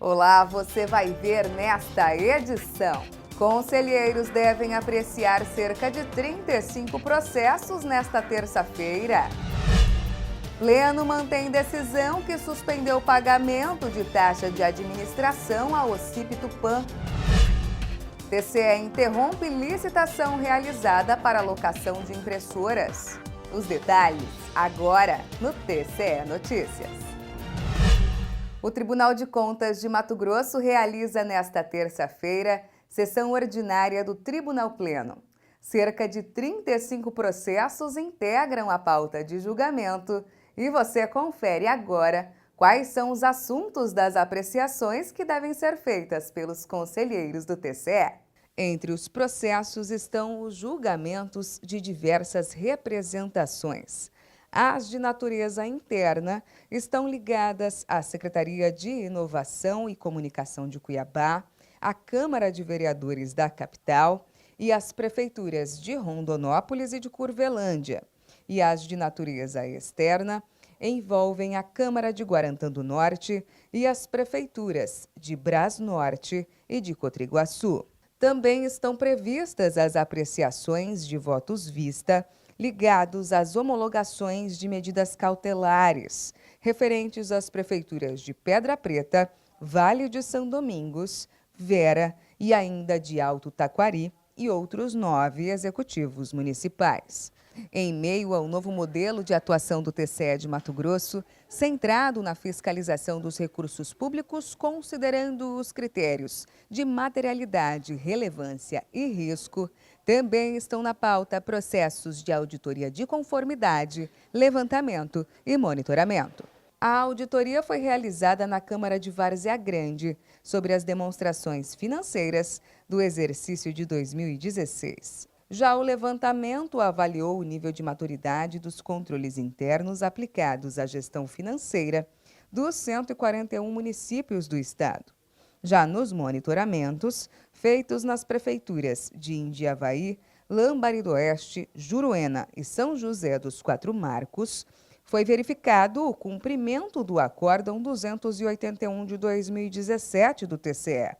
Olá, você vai ver nesta edição. Conselheiros devem apreciar cerca de 35 processos nesta terça-feira. Pleno mantém decisão que suspendeu o pagamento de taxa de administração à OCIP Tupã. TCE interrompe licitação realizada para locação de impressoras. Os detalhes agora no TCE Notícias. O Tribunal de Contas de Mato Grosso realiza nesta terça-feira sessão ordinária do Tribunal Pleno. Cerca de 35 processos integram a pauta de julgamento e você confere agora quais são os assuntos das apreciações que devem ser feitas pelos conselheiros do TCE. Entre os processos estão os julgamentos de diversas representações. As de natureza interna estão ligadas à Secretaria de Inovação e Comunicação de Cuiabá, à Câmara de Vereadores da capital e às prefeituras de Rondonópolis e de Curvelândia. E as de natureza externa envolvem a Câmara de Guarantã do Norte e as prefeituras de Brasnorte e de Cotriguaçu. Também estão previstas as apreciações de votos vista ligados às homologações de medidas cautelares, referentes às prefeituras de Pedra Preta, Vale de São Domingos, Vera e ainda de Alto Taquari e outros 9 executivos municipais. Em meio ao novo modelo de atuação do TCE de Mato Grosso, centrado na fiscalização dos recursos públicos, considerando os critérios de materialidade, relevância e risco, também estão na pauta processos de auditoria de conformidade, levantamento e monitoramento. A auditoria foi realizada na Câmara de Várzea Grande sobre as demonstrações financeiras do exercício de 2016. Já o levantamento avaliou o nível de maturidade dos controles internos aplicados à gestão financeira dos 141 municípios do estado. Já nos monitoramentos, feitos nas prefeituras de Indiavaí, Lambari do Oeste, Juruena e São José dos Quatro Marcos, foi verificado o cumprimento do Acórdão 281 de 2017 do TCE,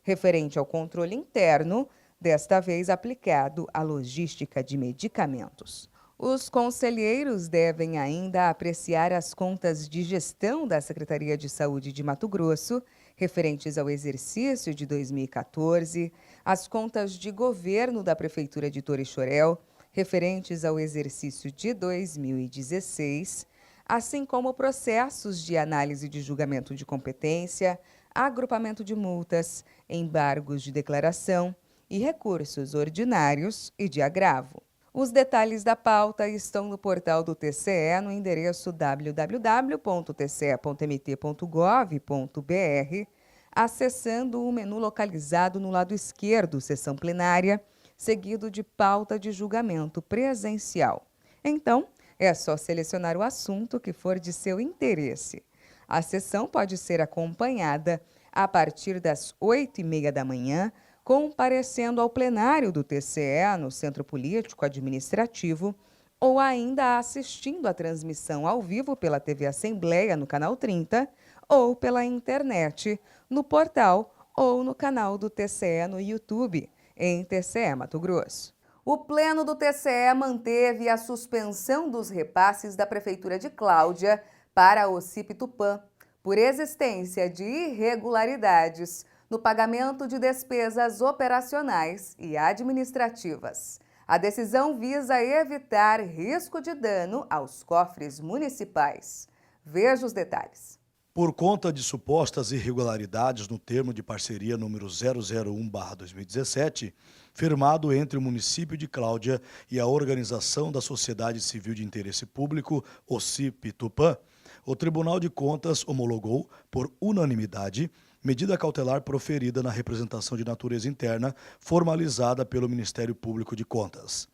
referente ao controle interno, desta vez aplicado à logística de medicamentos. Os conselheiros devem ainda apreciar as contas de gestão da Secretaria de Saúde de Mato Grosso, referentes ao exercício de 2014, as contas de governo da Prefeitura de Torixoréu, referentes ao exercício de 2016, assim como processos de análise de julgamento de competência, agrupamento de multas, embargos de declaração e recursos ordinários e de agravo. Os detalhes da pauta estão no portal do TCE no endereço www.tce.mt.gov.br, acessando o menu localizado no lado esquerdo, seção plenária, seguido de pauta de julgamento presencial. Então, é só selecionar o assunto que for de seu interesse. A sessão pode ser acompanhada a partir das 8h30 da manhã, comparecendo ao plenário do TCE no Centro Político Administrativo ou ainda assistindo à transmissão ao vivo pela TV Assembleia no canal 30 ou pela internet, no portal ou no canal do TCE no YouTube, em TCE Mato Grosso. O Pleno do TCE manteve a suspensão dos repasses da Prefeitura de Cláudia para a OCIP Tupã, por existência de irregularidades no pagamento de despesas operacionais e administrativas. A decisão visa evitar risco de dano aos cofres municipais. Veja os detalhes. Por conta de supostas irregularidades no termo de parceria número 001/2017, firmado entre o município de Cláudia e a Organização da Sociedade Civil de Interesse Público, OCIP Tupã, o Tribunal de Contas homologou, por unanimidade, medida cautelar proferida na representação de natureza interna formalizada pelo Ministério Público de Contas.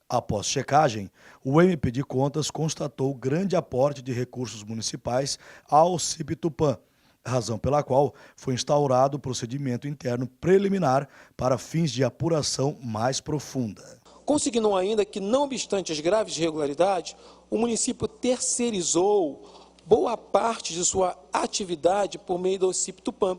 Após checagem, o MP de Contas constatou grande aporte de recursos municipais ao OCIP Tupã, razão pela qual foi instaurado o procedimento interno preliminar para fins de apuração mais profunda. Consignou ainda que, não obstante as graves irregularidades, o município terceirizou boa parte de sua atividade por meio da OCIP Tupã,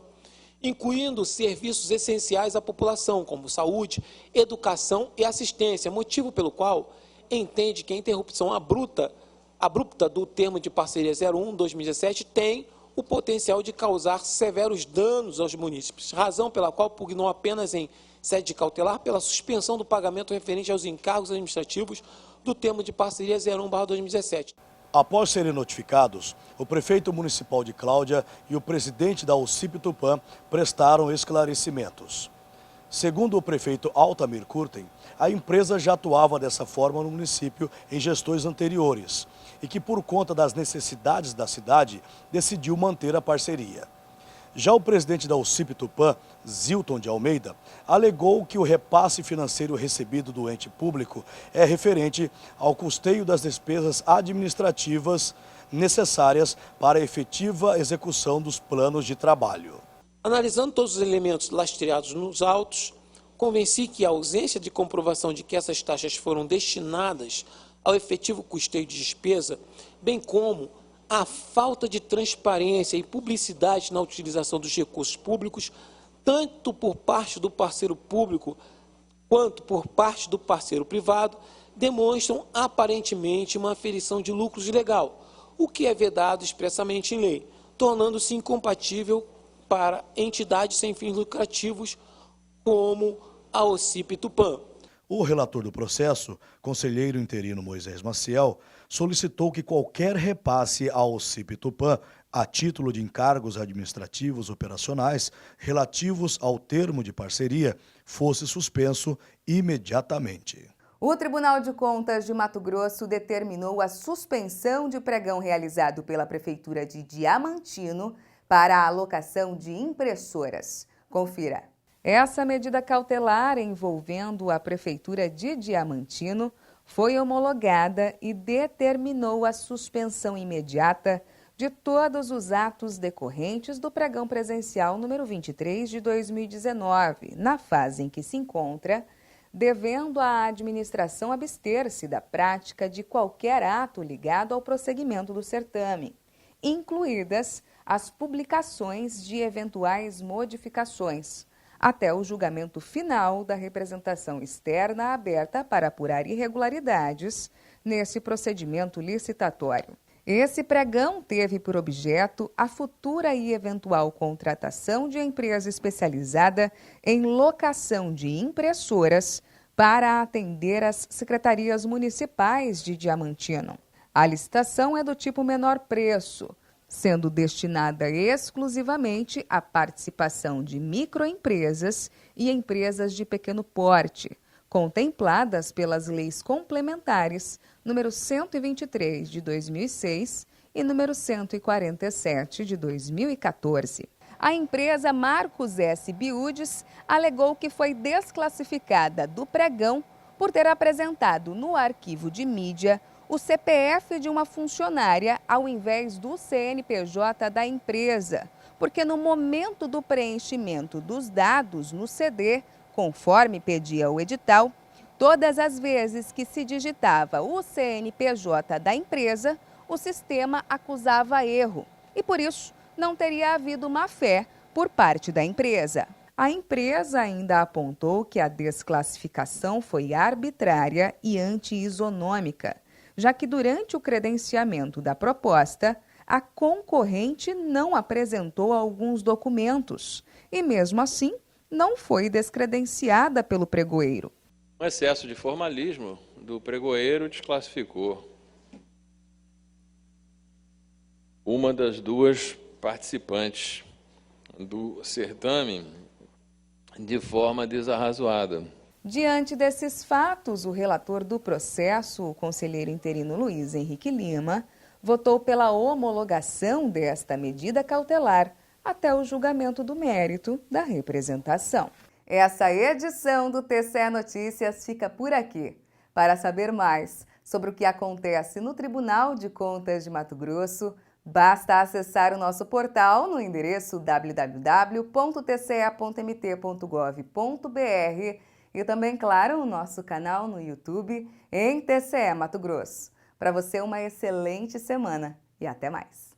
incluindo serviços essenciais à população, como saúde, educação e assistência, motivo pelo qual entende que a interrupção abrupta do termo de parceria 01/2017 tem o potencial de causar severos danos aos munícipes, razão pela qual pugnou apenas em sede cautelar pela suspensão do pagamento referente aos encargos administrativos do termo de parceria 01/2017. Após serem notificados, o prefeito municipal de Cláudia e o presidente da OCIP Tupã prestaram esclarecimentos. Segundo o prefeito Altamir Curten, a empresa já atuava dessa forma no município em gestões anteriores e que, por conta das necessidades da cidade, decidiu manter a parceria. Já o presidente da OCIP Tupã, Zilton de Almeida, alegou que o repasse financeiro recebido do ente público é referente ao custeio das despesas administrativas necessárias para a efetiva execução dos planos de trabalho. Analisando todos os elementos lastreados nos autos, convenci que a ausência de comprovação de que essas taxas foram destinadas ao efetivo custeio de despesa, bem como a falta de transparência e publicidade na utilização dos recursos públicos, tanto por parte do parceiro público quanto por parte do parceiro privado, demonstram aparentemente uma aferição de lucros ilegal, o que é vedado expressamente em lei, tornando-se incompatível para entidades sem fins lucrativos como a OCIP Tupã. O relator do processo, conselheiro interino Moisés Maciel, solicitou que qualquer repasse ao OCIP Tupã a título de encargos administrativos operacionais relativos ao termo de parceria fosse suspenso imediatamente. O Tribunal de Contas de Mato Grosso determinou a suspensão de pregão realizado pela Prefeitura de Diamantino para a alocação de impressoras. Confira. Essa medida cautelar envolvendo a Prefeitura de Diamantino foi homologada e determinou a suspensão imediata de todos os atos decorrentes do pregão presencial número 23 de 2019, na fase em que se encontra, devendo a administração abster-se da prática de qualquer ato ligado ao prosseguimento do certame, incluídas as publicações de eventuais modificações, até o julgamento final da representação externa aberta para apurar irregularidades nesse procedimento licitatório. Esse pregão teve por objeto a futura e eventual contratação de empresa especializada em locação de impressoras para atender as secretarias municipais de Diamantino. A licitação é do tipo menor preço, sendo destinada exclusivamente à participação de microempresas e empresas de pequeno porte, contempladas pelas leis complementares número 123 de 2006 e número 147 de 2014. A empresa Marcos S. Biudes alegou que foi desclassificada do pregão por ter apresentado no arquivo de mídia o CPF de uma funcionária ao invés do CNPJ da empresa, porque no momento do preenchimento dos dados no CD, conforme pedia o edital, todas as vezes que se digitava o CNPJ da empresa, o sistema acusava erro e, por isso, não teria havido má-fé por parte da empresa. A empresa ainda apontou que a desclassificação foi arbitrária e anti-isonômica, já que durante o credenciamento da proposta, a concorrente não apresentou alguns documentos e, mesmo assim, não foi descredenciada pelo pregoeiro. O excesso de formalismo do pregoeiro desclassificou uma das duas participantes do certame de forma desarrazoada. Diante desses fatos, o relator do processo, o conselheiro interino Luiz Henrique Lima, votou pela homologação desta medida cautelar até o julgamento do mérito da representação. Essa edição do TCE Notícias fica por aqui. Para saber mais sobre o que acontece no Tribunal de Contas de Mato Grosso, basta acessar o nosso portal no endereço www.tce.mt.gov.br e também, claro, o nosso canal no YouTube em TCE Mato Grosso. Para você, uma excelente semana e até mais!